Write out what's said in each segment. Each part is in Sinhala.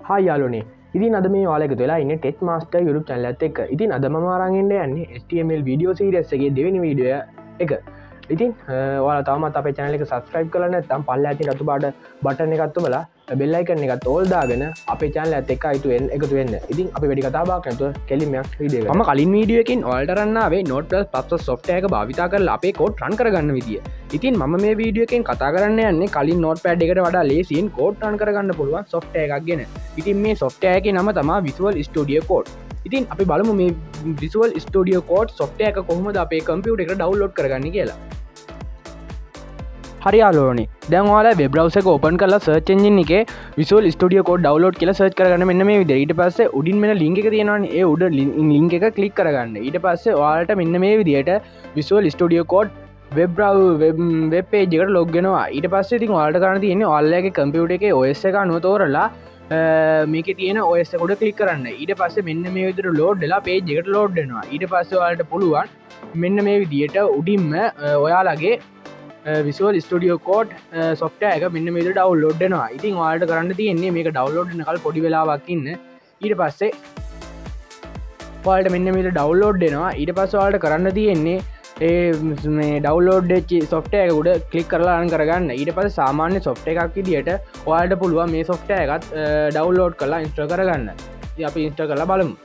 හා යාලුනේ ඉතින් අද මේ වාලක තුලා ඉන්න ටෙච් මාස්ටර් YouTube channel එකත් එක්ක ඉතින් අද මම අරන් ඉන්නේ යන්නේ HTML video series එකේ දෙවෙනි වීඩියෝ එක. ඉතින් ඔයාලා තාමත් අපේ channel එක subscribe කරලා නැත්නම් පල්ලෙහා තියෙන රතු පාට බටන් එකත් ඔබලා bell icon එකත් all දාගෙන අපේ channel එකත් එක්ක එකතු වෙන්න. ඉතින් අපි වැඩි කතා බහක් නැතුව කෙලින්ම වීඩියෝ එකට. මම කලින් වීඩියෝ එකකින් ඔයාලට රන් ආවේ Notepad++ software එක භාවිතා කරලා අපේ code run කරගන්න විදිය. ඉතින් මම මේ වීඩියෝ එකෙන් කතා කරන්න යන්නේ කලින් Notepad එකට වඩා ලේසියෙන් code run කරගන්න පුළුවන් software එකක් ගැන. ඉතින් මේ software එකේ නම තමයි Visual Studio Code. ඉතින් අපි බලමු මේ Visual Studio Code software එක කොහොමද අපේ computer එකට download කරගන්නේ කියලා. හරි යාළුවනේ දැන් ඔයාලා වෙබ් බ්‍රවුසර් එක ඕපන් කරලා සර්ච් එන්ජින් එකේ Visual Studio Code download කියලා සර්ච් කරගන්න මෙන්න මේ විදිහට. ඊට පස්සේ උඩින් මෙන්න link එක තියෙනවනේ. ඒ උඩ link එක click කරගන්න. ඊට පස්සේ ඔයාලට මෙන්න මේ විදිහට Visual Studio Code web page එකට log වෙනවා. ඊට පස්සේ ඉතින් ඔයාලට කරන්න තියෙන්නේ ඔයාලගේ computer එකේ OS එක අනුව තෝරලා මේකේ තියෙන OS එක උඩ click කරන්න. ඊට පස්සේ මෙන්න මේ විදිහට load වෙලා page එකට load වෙනවා. ඊට පස්සේ ඔයාලට පුළුවන් මෙන්න මේ විදිහට උඩින්ම ඔයාලගේ Visual Studio Code software එක මෙන්න මේ විදිහට download වෙනවා. ඉතින් ඔයාලට කරන්න තියෙන්නේ මේක download වෙනකල් පොඩි වෙලාවක් ඉන්න. ඊට පස්සේ ඔයාලට මෙන්න මේ විදිහට download වෙනවා. ඊට පස්සේ ඔයාලට කරන්න තියෙන්නේ මේ download වෙච්ච software එක උඩ click කරලා run කරගන්න. ඊට පස්සේ සාමාන්‍ය software එකක් විදිහට ඔයාලට පුළුවන් මේ software එකත් download කරලා install කරගන්න. ඉතින් අපි install කරලා බලමු.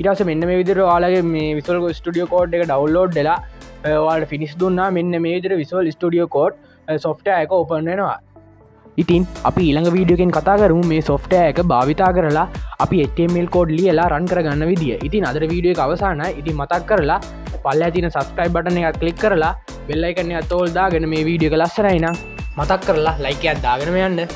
ඊට පස්සේ මෙන්න මේ විදිහට ඔයාලගේ මේ Visual Studio Code එක download වෙලා ඔයාලට finish දුන්නා. මෙන්න මේ විදිහට Visual Studio Code software එක open වෙනවා. ඉතින් අපි ඊළඟ වීඩියෝ එකෙන් කතා කරමු මේ software එක භාවිතා කරලා අපි HTML code ලියලා run කරගන්න විදිය. ඉතින් අද වීඩියෝ එක අවසానයි. ඉතින් මතක් කරලා පල්ලෙහා තියෙන subscribe button එකත් click කරලා bell icon එකත් all දාගෙන මේ වීඩියෝ එක ලස්සනයි නම් මතක් කරලා like එකක් දාගෙනම යන්න.